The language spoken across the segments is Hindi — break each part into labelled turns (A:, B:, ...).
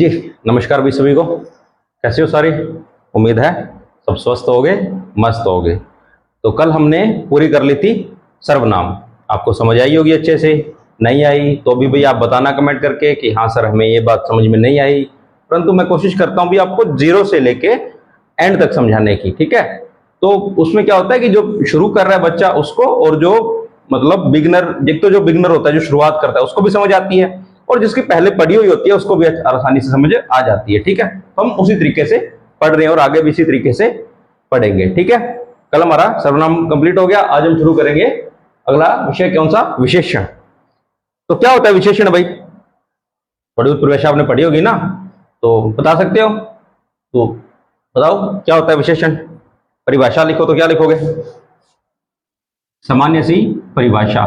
A: जी, नमस्कार भाई सभी को। कैसे हो सारी? उम्मीद है सब स्वस्थ होगे, मस्त होगे। तो कल हमने पूरी कर ली थी सर्वनाम। आपको समझ आई होगी अच्छे से। नहीं आई तो भी भाई आप बताना कमेंट करके कि हाँ सर हमें ये बात समझ में नहीं आई। परंतु मैं कोशिश करता हूँ भी आपको जीरो से लेके एंड तक समझाने की, ठीक है। तो उसमें क्या होता है कि जो शुरू कर रहा है बच्चा उसको, और जो मतलब बिगनर, एक तो जो बिगनर होता है जो शुरुआत करता है उसको भी समझ आती है, और जिसकी पहले पढ़ी हुई होती है उसको भी आसानी से समझ आ जाती है, ठीक है। तो हम उसी तरीके से पढ़ रहे हैं और आगे भी इसी तरीके से पढ़ेंगे, ठीक है। कल हमारा सर्वनाम कंप्लीट हो गया। आज हम शुरू करेंगे अगला विषय, कौन सा? विशेषण। तो क्या होता है विशेषण भाई? थोड़ी बहुत परिभाषा आपने पढ़ी होगी ना, तो बता सकते हो? तो बताओ क्या होता है विशेषण। परिभाषा लिखो तो क्या लिखोगे? सामान्य सी परिभाषा।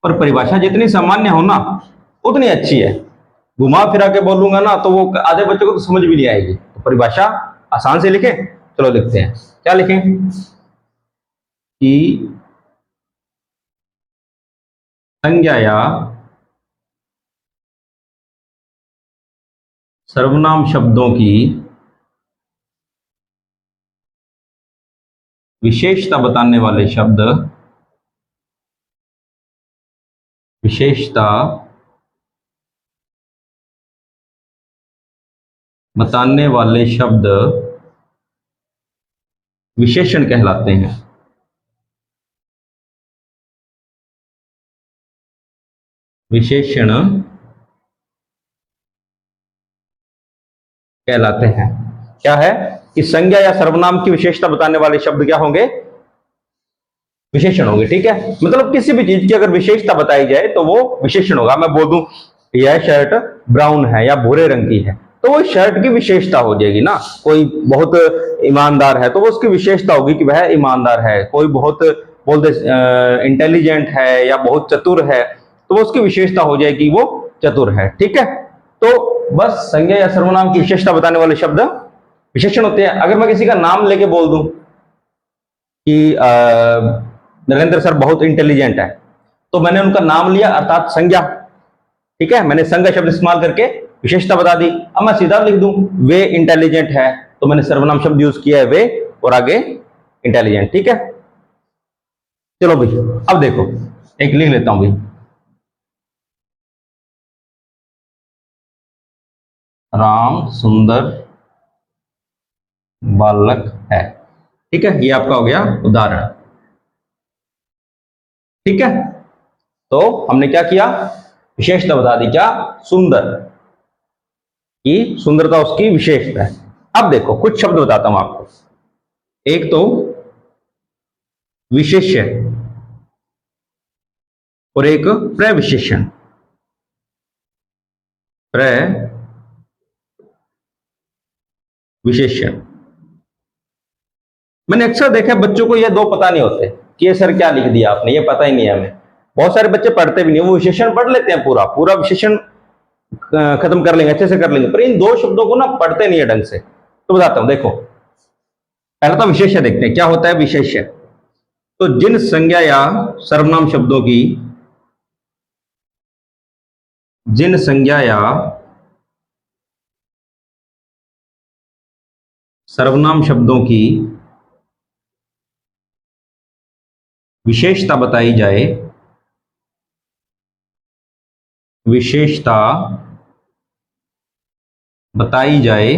A: पर परिभाषा जितनी सामान्य हो ना उतनी अच्छी है। घुमा फिरा के बोलूंगा ना तो वो आधे बच्चों को तो समझ भी नहीं आएगी। तो परिभाषा आसान से लिखें। चलो लिखते हैं। क्या लिखें? कि संज्ञा या सर्वनाम शब्दों की विशेषता बताने वाले शब्द, विशेषता बताने वाले शब्द विशेषण कहलाते हैं। विशेषण कहलाते हैं। क्या है कि संज्ञा या सर्वनाम की विशेषता बताने वाले शब्द क्या होंगे? विशेषण होंगे, ठीक है। मतलब किसी भी चीज की अगर विशेषता बताई जाए तो वो विशेषण होगा। मैं बोल दूं यह शर्ट ब्राउन है या भूरे रंग की है, तो वो शर्ट की विशेषता हो जाएगी ना। कोई बहुत ईमानदार है तो वो उसकी विशेषता होगी कि वह ईमानदार है। कोई बहुत बोलते इंटेलिजेंट है या बहुत चतुर है, तो वो उसकी विशेषता हो जाएगी वो चतुर है, ठीक है। तो बस संज्ञा या सर्वनाम की विशेषता बताने वाले शब्द विशेषण होते हैं। अगर मैं किसी का नाम लेके बोल दूं कि नरेंद्र सर बहुत इंटेलिजेंट है, तो मैंने उनका नाम लिया अर्थात संज्ञा, ठीक है। मैंने संज्ञा शब्द इस्तेमाल करके विशेषता बता दी। अब मैं सीधा लिख दूं वे इंटेलिजेंट है, तो मैंने सर्वनाम शब्द यूज किया है वे, और आगे इंटेलिजेंट, ठीक है। चलो भाई अब देखो, एक लिख लेता हूं भाई। राम सुंदर बालक है, ठीक है। ये आपका हो गया उदाहरण, ठीक है। तो हमने क्या किया? विशेषता बता दी। क्या? सुंदर की सुंदरता उसकी विशेषता है। अब देखो कुछ शब्द बताता हूं आपको। एक तो विशेष्य और एक प्रविशेषण। प्रविशेषण मैंने अक्सर देखा है बच्चों को ये दो पता नहीं होते कि ये सर क्या लिख दिया आपने, ये पता ही नहीं है हमें। बहुत सारे बच्चे पढ़ते भी नहीं, वो विशेषण पढ़ लेते हैं, पूरा पूरा विशेषण खत्म कर लेंगे, अच्छे से कर लेंगे, पर इन दो शब्दों को ना पढ़ते नहीं है ढंग से। तो बताता हूं देखो। पहला तो विशेष्य देखते हैं क्या होता है विशेष्य। तो जिन संज्ञा या सर्वनाम शब्दों की, जिन संज्ञा या सर्वनाम शब्दों की विशेषता बताई जाए, विशेषता बताई जाए,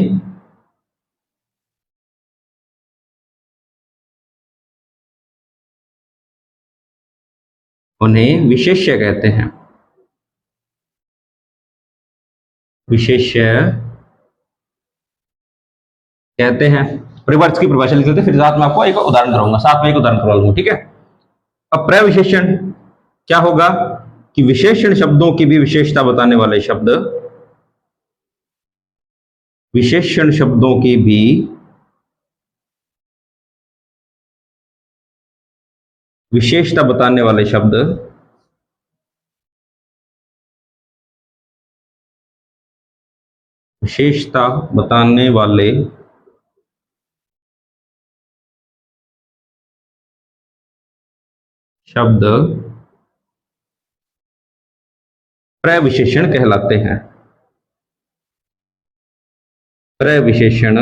A: उन्हें विशेष्य कहते हैं। विशेष्य कहते हैं। परिवर्त की परिभाषा लिख लेते हैं, फिर साथ में आपको एक उदाहरण कराऊंगा, साथ में एक उदाहरण करवा लूंगा, ठीक है। अब प्रविशेषण क्या होगा कि विशेषण शब्दों की भी विशेषता बताने वाले शब्द, विशेषण शब्दों की भी विशेषता बताने वाले शब्द विशेषता बताने वाले शब्द प्रविशेषण कहलाते हैं। प्रविशेषण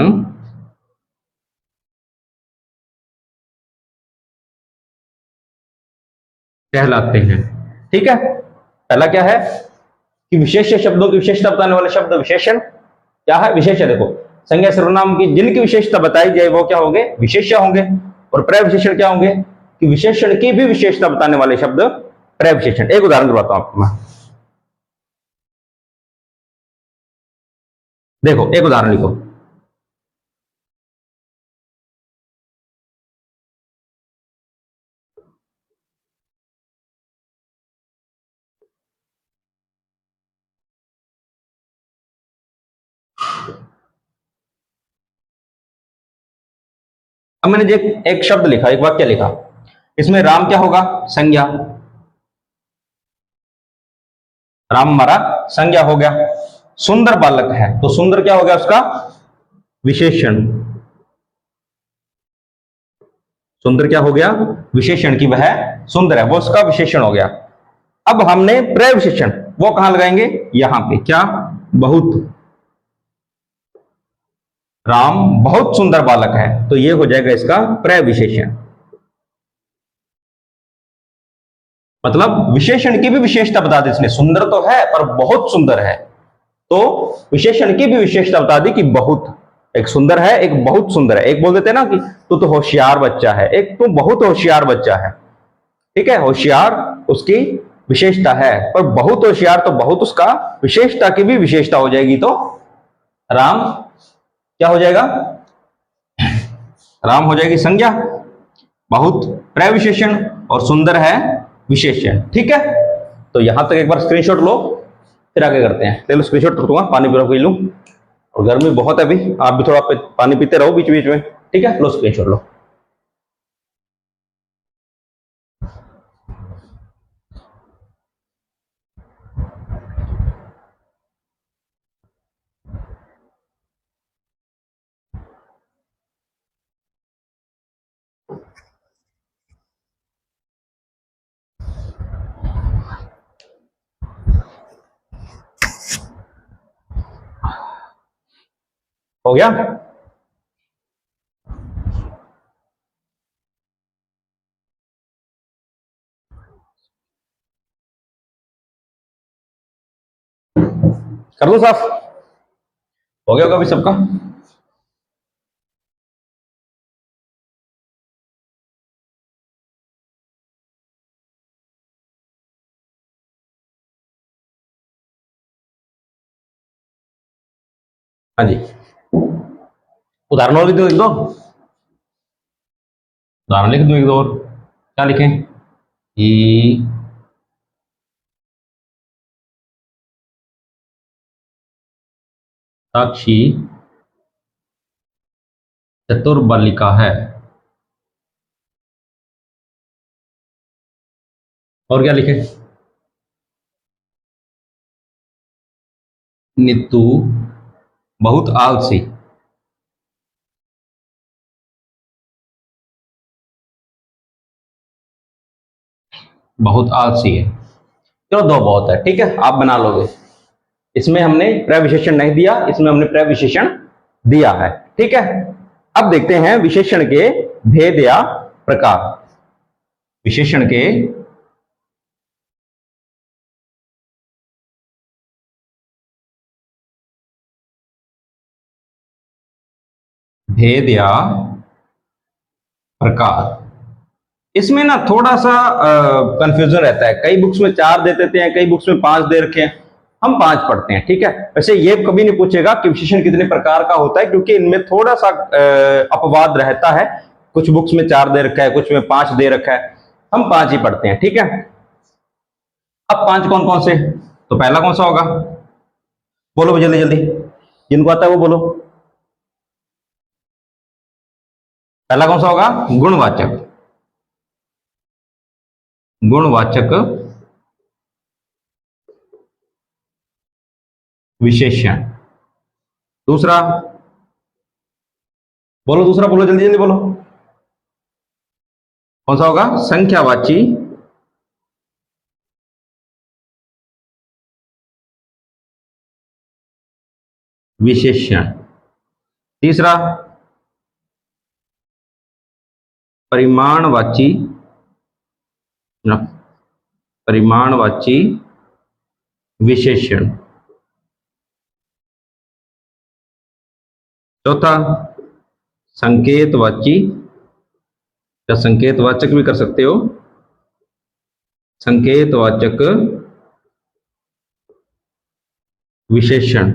A: कहलाते हैं। ठीक है, पहला क्या है कि विशेष्य शब्दों की विशेषता बताने वाले शब्द विशेषण क्या है, विशेष्य। देखो, संज्ञा सर्वनाम की जिनकी विशेषता बताई जाए वो क्या होंगे, विशेष्य होंगे। और प्रविशेषण क्या होंगे कि विशेषण की भी विशेषता बताने वाले शब्द प्रविशेषण। एक उदाहरण दिखाता हूं आपको मैं। देखो, एक उदाहरण लिखो। अब मैंने एक शब्द लिखा, एक वाक्य लिखा, इसमें राम क्या होगा, संज्ञा। राम हमारा संज्ञा हो गया। सुंदर बालक है तो सुंदर क्या हो गया उसका विशेषण। सुंदर क्या हो गया, विशेषण की वह सुंदर है, वो उसका विशेषण हो गया। अब हमने प्रविशेषण वो कहां लगाएंगे, यहां पे, क्या, बहुत। राम बहुत सुंदर बालक है तो ये हो जाएगा इसका प्रविशेषण। मतलब विशेषण की भी विशेषता बता दी इसने, सुंदर तो है पर बहुत सुंदर है, तो विशेषण की भी विशेषता बता दी कि बहुत। एक सुंदर है, एक बहुत सुंदर है। एक बोल देते ना कि तू तो होशियार बच्चा है, एक तू बहुत होशियार बच्चा है। ठीक है, होशियार उसकी विशेषता है, पर बहुत होशियार तो बहुत उसका विशेषता की भी विशेषता हो जाएगी। तो राम क्या हो जाएगा, राम हो जाएगी संज्ञा, बहुत प्रविशेषण, और सुंदर है विशेषण। ठीक है, तो यहां तक एक बार स्क्रीनशॉट लो, फिर आगे करते हैं। चलो स्क्रीनशॉट रखूंगा, पानी पी लूं, और गर्मी बहुत है अभी, आप भी थोड़ा पानी पीते रहो बीच बीच में। ठीक है, लो स्क्रीनशॉट लो। हो गया, कर दो साफ, हो गया होगा अभी सबका। हाँ जी, उदाहरण और लिख दो, एक दो उदाहरण लिख दो, एक दो और। क्या लिखें कि साक्षी चतुर बालिका है, और क्या लिखे, नीतू बहुत आलसी। बहुत आलसी है, चलो दो बहुत है। ठीक है, आप बना लोगे। इसमें हमने प्रविशेषण नहीं दिया, इसमें हमने प्रविशेषण दिया है। ठीक है, अब देखते हैं विशेषण के भेद या प्रकार। विशेषण के भेद या प्रकार। इसमें ना थोड़ा सा कंफ्यूजन रहता है, कई बुक्स में 4 दे देते हैं, कई बुक्स में 5 दे रखे हैं, हम 5 पढ़ते हैं। ठीक है, वैसे ये कभी नहीं पूछेगा कि विशेषण कितने प्रकार का होता है, क्योंकि इनमें थोड़ा सा अपवाद रहता है। कुछ बुक्स में 4 दे रखा है, कुछ में 5 दे रखा है, हम 5 ही पढ़ते हैं। ठीक है, अब 5 कौन कौन से, तो पहला कौन सा होगा, बोलो जल्दी जल्दी, जिनको आता है वो बोलो। पहला कौन सा होगा, गुणवाचक। गुणवाचक विशेषण। दूसरा, बोलो दूसरा, बोलो जल्दी जल्दी बोलो, कौन सा होगा, संख्यावाची विशेषण। तीसरा, परिमाणवाची ना, परिमाणवाची विशेषण। चौथा, संकेतवाची या संकेतवाचक भी कर सकते हो, संकेतवाचक विशेषण।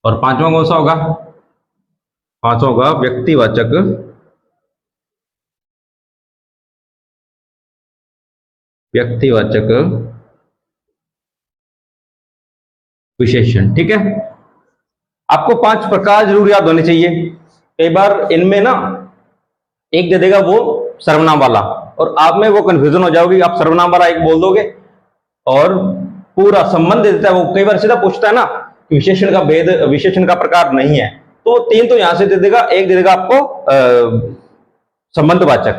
A: और पांचवा कौन सा होगा? पांचवा होगा व्यक्तिवाचक विशेषण। ठीक है, आपको 5 प्रकार जरूर याद होने चाहिए। कई बार इनमें ना एक दे देगा वो सर्वनाम वाला, और आप में वो कंफ्यूजन हो जाओगी, आप सर्वनाम वाला एक बोल दोगे और पूरा संबंध दे देता है। वो कई बार सीधा पूछता है ना कि विशेषण का भेद, विशेषण का प्रकार नहीं है, तो 3 तो यहां से दे देगा, एक दे देगा आपको संबंधवाचक।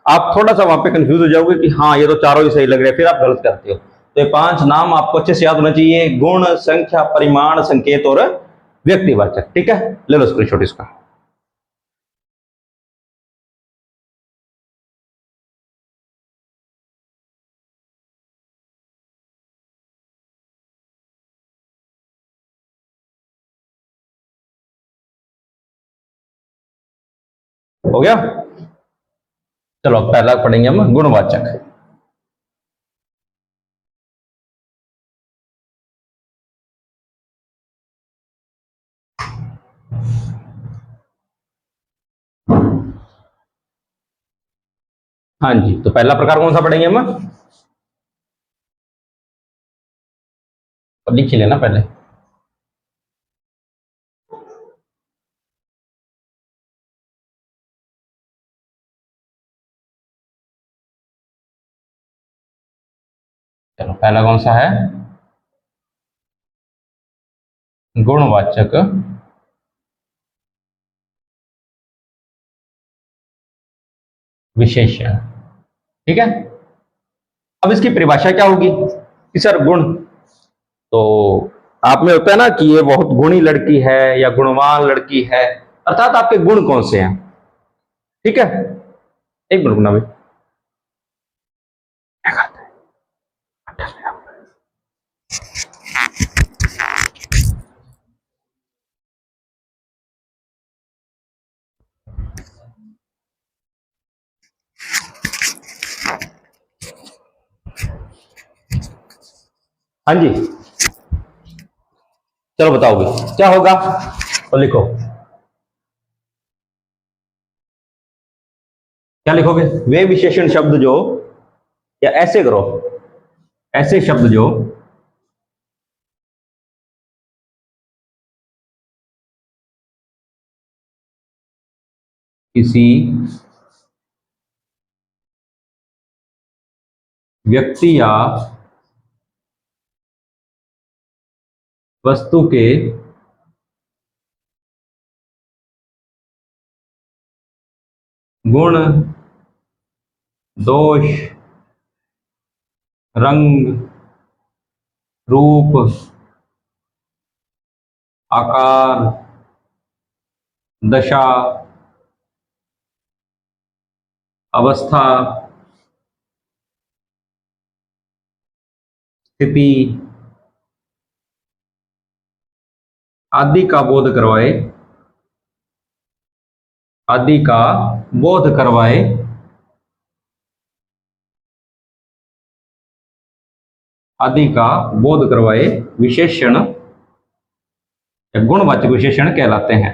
A: आप थोड़ा सा वहां पे कंफ्यूज हो जाओगे कि हाँ ये तो चारों ही सही लग रहे हैं, फिर आप गलत करते हो। तो ये 5 नाम आपको अच्छे से याद होना चाहिए: गुण, संख्या, परिमाण, संकेत और व्यक्तिवाचक। ठीक है, ले लो स्क्रीनशॉट इसका। हो गया? चलो पहला पढ़ेंगे हम गुणवाचक। हाँ जी, तो पहला प्रकार कौन सा पढ़ेंगे हम? लिख ही लेना पहले। चलो पहला कौन सा है? गुणवाचक विशेषण। ठीक है, अब इसकी परिभाषा क्या होगी कि सर गुण, तो आप में होता है ना कि ये बहुत गुणी लड़की है या गुणवान लड़की है, अर्थात आपके गुण कौन से हैं। ठीक है, एक मिनट ना भाई, हाँ जी, चलो बताओगे क्या होगा, तो लिखो। क्या लिखोगे? वे विशेषण शब्द जो, या ऐसे करो, ऐसे शब्द जो किसी व्यक्ति या वस्तु के गुण, दोष, रंग, रूप, आकार, दशा, अवस्था, स्थिति आदि का बोध करवाए, आदि का बोध करवाए, आदि का बोध करवाए विशेषण या गुणवाचक विशेषण कहलाते हैं।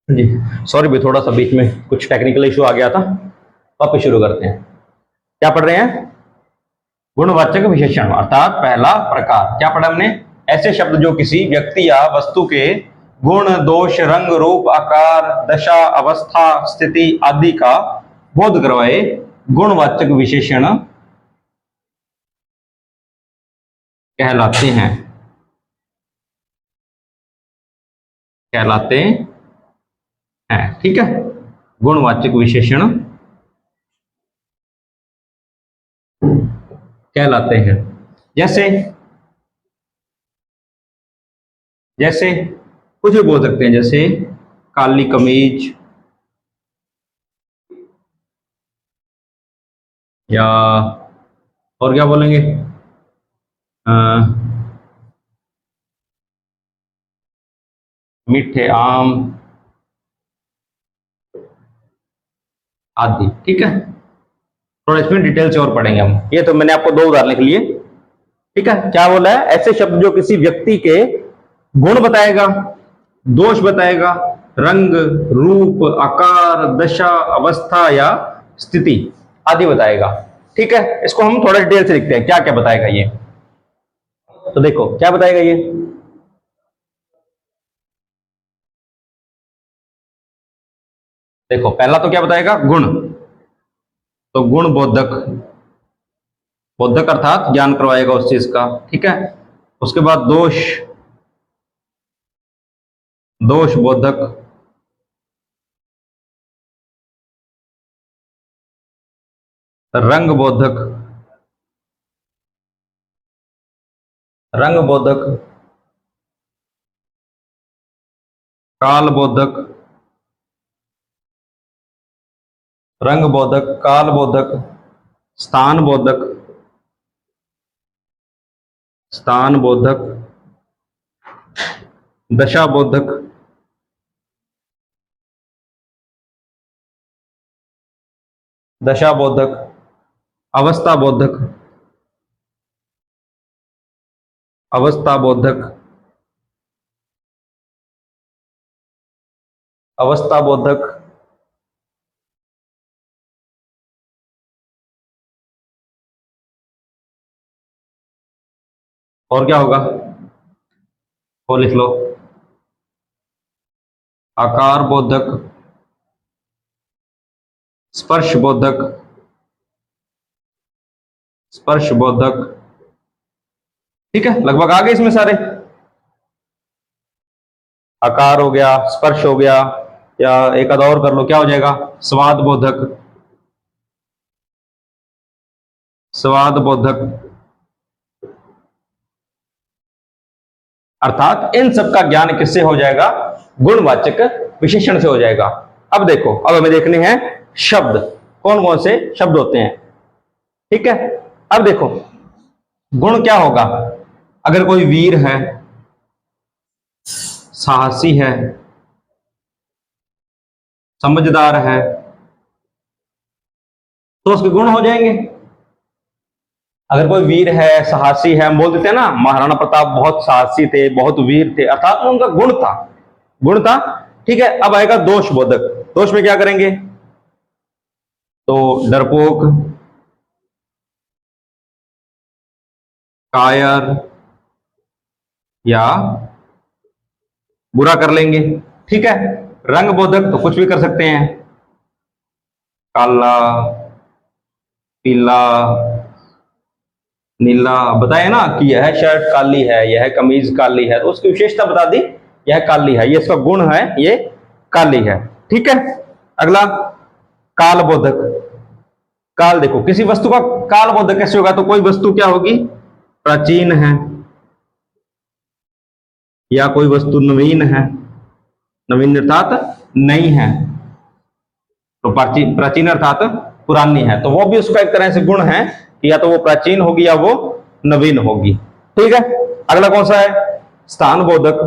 A: जी सॉरी भी, थोड़ा सा बीच में कुछ टेक्निकल इशू आ गया था, वापस शुरू करते हैं। क्या पढ़ रहे हैं? गुणवाचक विशेषण, अर्थात पहला प्रकार क्या पढ़ा हमने? ऐसे शब्द जो किसी व्यक्ति या वस्तु के गुण, दोष, रंग, रूप, आकार, दशा, अवस्था, स्थिति आदि का बोध करवाए गुणवाचक विशेषण कहलाते हैं, कहलाते हैं। ठीक है, गुणवाचक विशेषण कहलाते हैं। जैसे जैसे कुछ भी बोल सकते हैं, जैसे काली कमीज, या और क्या बोलेंगे, अ, मीठे आम आदि। ठीक है, थोड़ा इसमें डिटेल से और पढ़ेंगे हम। ये तो मैंने आपको 2 उदाहरण लिख लिए। ठीक है, क्या बोला है, ऐसे शब्द जो किसी व्यक्ति के गुण बताएगा, दोष बताएगा, रंग, रूप, आकार, दशा, अवस्था या स्थिति आदि बताएगा। ठीक है, इसको हम थोड़ा डिटेल से लिखते हैं, क्या क्या बताएगा ये। तो देखो क्या बताएगा ये, देखो पहला तो क्या बताएगा, गुण। तो गुण बोधक, बोधक अर्थात ज्ञान करवाएगा उस चीज का। ठीक है, उसके बाद दोष, दोष बोधक, रंग बोधक, रंग बोधक, काल बोधक, रंग बोधक, काल बोधक, स्थान बोधक, स्थान बोधक, दशा बोधक, दशा बोधक, अवस्था बोधक, अवस्था बोधक, अवस्था बोधक, और क्या होगा, वो लिख लो, आकार बोधक, स्पर्श बोधक, स्पर्श बोधक। ठीक है, लगभग आ गए इसमें सारे। आकार हो गया, स्पर्श हो गया, या एक आध और कर लो, क्या हो जाएगा, स्वाद बोधक, स्वाद बोधक। अर्थात इन सब का ज्ञान किससे हो जाएगा, गुणवाचक विशेषण से हो जाएगा। अब देखो, अब हमें देखने हैं शब्द, कौन कौन से शब्द होते हैं। ठीक है, अब देखो गुण क्या होगा, अगर कोई वीर है, साहसी है, समझदार है, तो उसके गुण हो जाएंगे। अगर कोई वीर है, साहसी है, हम बोल देते हैं ना महाराणा प्रताप बहुत साहसी थे, बहुत वीर थे, अर्थात उनका गुण था, गुण था। ठीक है, अब आएगा दोष बोधक। दोष में क्या करेंगे, तो डरपोक, कायर, या बुरा कर लेंगे। ठीक है, रंग बोधक तो कुछ भी कर सकते हैं, काला, पीला, नीला। बताया ना कि यह शर्ट काली है, यह कमीज काली है, तो उसकी विशेषता बता दी, यह काली है, ये इसका गुण है, ये काली है। ठीक है, अगला काल बोधक। काल, देखो किसी वस्तु का काल बोधक कैसे होगा, तो कोई वस्तु क्या होगी, प्राचीन है, या कोई वस्तु नवीन है, नवीन अर्थात नई है, तो प्राचीन, प्राचीन अर्थात पुरानी है, तो वो भी उसका एक तरह से गुण है कि या तो वो प्राचीन होगी या वो नवीन होगी। ठीक है, अगला कौन सा है, स्थान बोधक।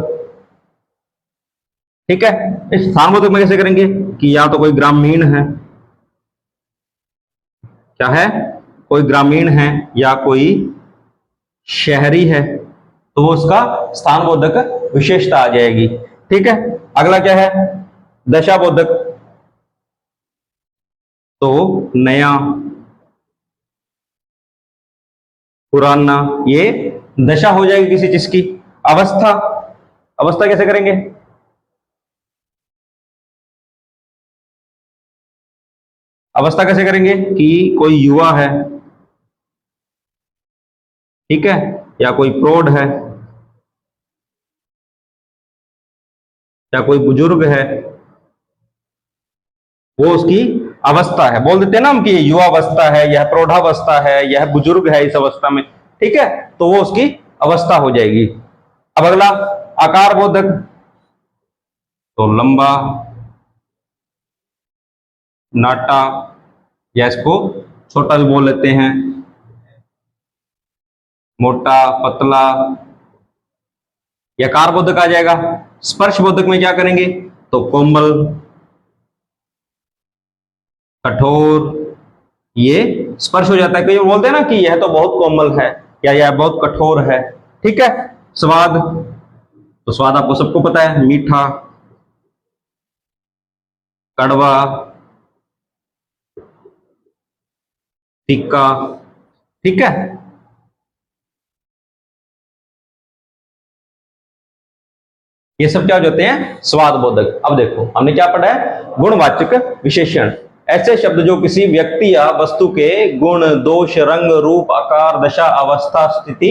A: ठीक है, इस स्थान बोधक में कैसे करेंगे कि या तो कोई ग्रामीण है, क्या है, कोई ग्रामीण है, या कोई शहरी है, तो वो उसका स्थान बोधक विशेषता आ जाएगी। ठीक है, अगला क्या है, दशा बोधक। तो नया, पुराना, ये दशा हो जाएगी किसी चीज की। अवस्था, अवस्था कैसे करेंगे, अवस्था कैसे करेंगे कि कोई युवा है, ठीक है, या कोई प्रौढ़ है, या कोई बुजुर्ग है, वो उसकी अवस्था है। बोल देते हैं ना हम कि युवा अवस्था है, यह प्रौढ़ावस्था है, यह बुजुर्ग है इस अवस्था में। ठीक है, तो वो उसकी अवस्था हो जाएगी। अब अगला आकार बोधक, तो लंबा, नाटा, या इसको छोटा भी बोल लेते हैं, मोटा, पतला, यह आकार बोधक आ जाएगा। स्पर्श बोधक में क्या करेंगे, तो कोमल, कठोर, ये स्पर्श हो जाता है। कई बोलते हैं ना कि यह तो बहुत कोमल है या यह बहुत कठोर है, ठीक है। स्वाद, तो स्वाद आपको सबको पता है, मीठा, कड़वा, फीका, ठीक है। ये सब क्या हो जाते हैं, स्वाद बोधक। अब देखो हमने क्या पढ़ा है, गुणवाचक विशेषण, ऐसे शब्द जो किसी व्यक्ति या वस्तु के गुण, दोष, रंग, रूप, आकार, दशा, अवस्था, स्थिति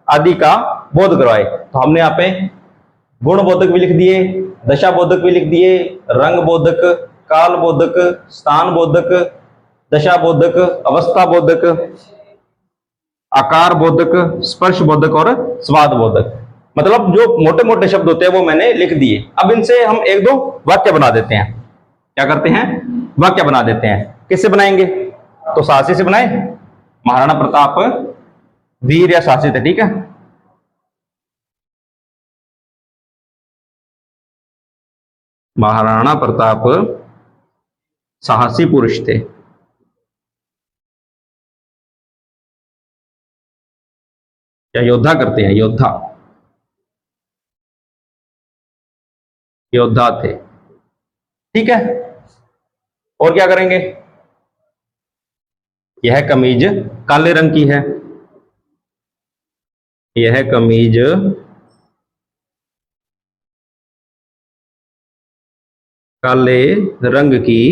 A: आदि का बोध करवाए। तो हमने यहाँ पे गुण बोधक भी लिख दिए, दशा बोधक भी लिख दिए, रंग बोधक, काल बोधक, स्थान बोधक, दशा बोधक, अवस्था बोधक, आकार बोधक, स्पर्श बोधक और स्वाद बोधक। मतलब जो मोटे मोटे शब्द होते हैं वो मैंने लिख दिए। अब इनसे हम एक दो वाक्य बना देते हैं। क्या करते हैं, वाक्य बना देते हैं। किससे बनाएंगे, तो साहसी से बनाए। महाराणा प्रताप वीर या साहसी थे, ठीक है। महाराणा प्रताप साहसी पुरुष थे। या योद्धा करते हैं, योद्धा, योद्धा थे, ठीक है। और क्या करेंगे, यह कमीज काले रंग की है, यह कमीज काले रंग की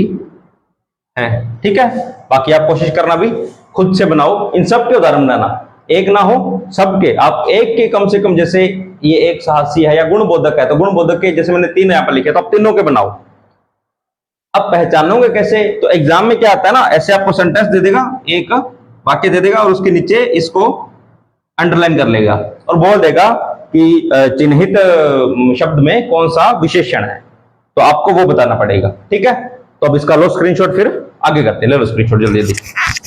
A: है, ठीक है। बाकी आप कोशिश करना भी खुद से बनाओ, इन सब के उदाहरण बनाना, एक ना हो सबके, आप एक के कम से कम, जैसे ये एक साहसी है या गुणबोधक है तो गुणबोधक के जैसे मैंने 3 यहां पर लिखे तो आप तीनों के बनाओ। अब पहचानोगे कैसे, तो एग्जाम में क्या आता है ना, ऐसे आपको सेंटेंस दे देगा, एक वाक्य दे देगा और उसके नीचे इसको अंडरलाइन कर लेगा और बोल देगा कि चिन्हित शब्द में कौन सा विशेषण है, तो आपको वो बताना पड़ेगा, ठीक है। तो अब इसका लो स्क्रीनशॉट, फिर आगे करते हैं। ले लो स्क्रीनशॉट जल्दी जल्दी।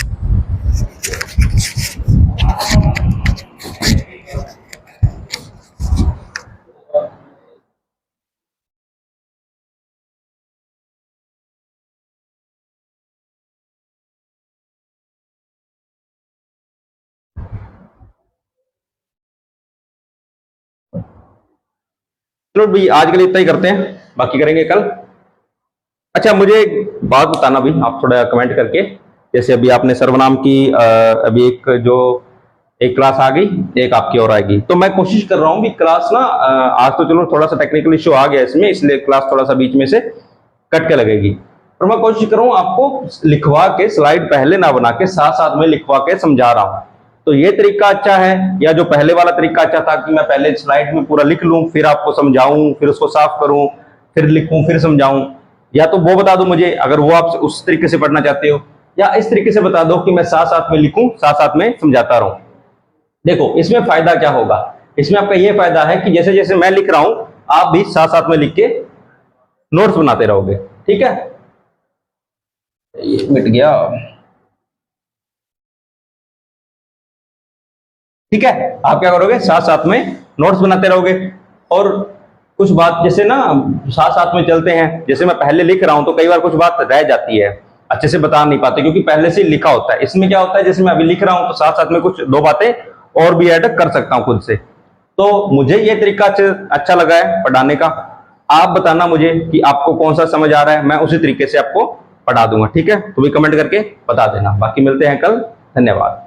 A: चलो भाई आज के लिए इतना ही करते हैं, बाकी करेंगे कल। अच्छा मुझे एक बात बताना भी, आप थोड़ा कमेंट करके, जैसे अभी आपने सर्वनाम की अभी एक क्लास आ गई, एक आपकी और आएगी, तो मैं कोशिश कर रहा हूँ भी क्लास ना आज तो चलो थोड़ा सा टेक्निकल इश्यू आ गया इसमें, इसलिए क्लास थोड़ा सा बीच में से कट के लगेगी, पर मैं कोशिश कर रहा हूँ आपको लिखवा के, स्लाइड पहले ना बना के साथ साथ में लिखवा के समझा रहा हूँ। तो ये तरीका अच्छा है या जो पहले वाला तरीका अच्छा था कि मैं पहले स्लाइड में पूरा लिख लूं, फिर आपको समझाऊं, फिर उसको साफ करूं, फिर लिखूं, फिर समझाऊं, या तो वो बता दो मुझे अगर वो आप उस तरीके से पढ़ना चाहते हो, या इस तरीके से बता दो कि मैं साथ साथ में लिखूं, साथ साथ में समझाता रहूं। देखो इसमें फायदा क्या होगा, इसमें आपका ये फायदा है कि जैसे जैसे मैं लिख रहा हूं आप भी साथ साथ में लिख के नोट्स बनाते रहोगे, ठीक है। ये मिट गया, ठीक है। आप क्या करोगे, साथ साथ में नोट्स बनाते रहोगे। और कुछ बात जैसे ना साथ साथ में चलते हैं, जैसे मैं पहले लिख रहा हूं तो कई बार कुछ बात रह जाती है, अच्छे से बता नहीं पाते क्योंकि पहले से लिखा होता है। इसमें क्या होता है, जैसे मैं अभी लिख रहा हूं तो साथ साथ में कुछ दो बातें और भी ऐड कर सकता हूं खुद से। तो मुझे ये तरीका अच्छा लगा है पढ़ाने का। आप बताना मुझे कि आपको कौन सा समझ आ रहा है, मैं उसी तरीके से आपको पढ़ा दूंगा, ठीक है। तो भी कमेंट करके बता देना। बाकी मिलते हैं कल, धन्यवाद।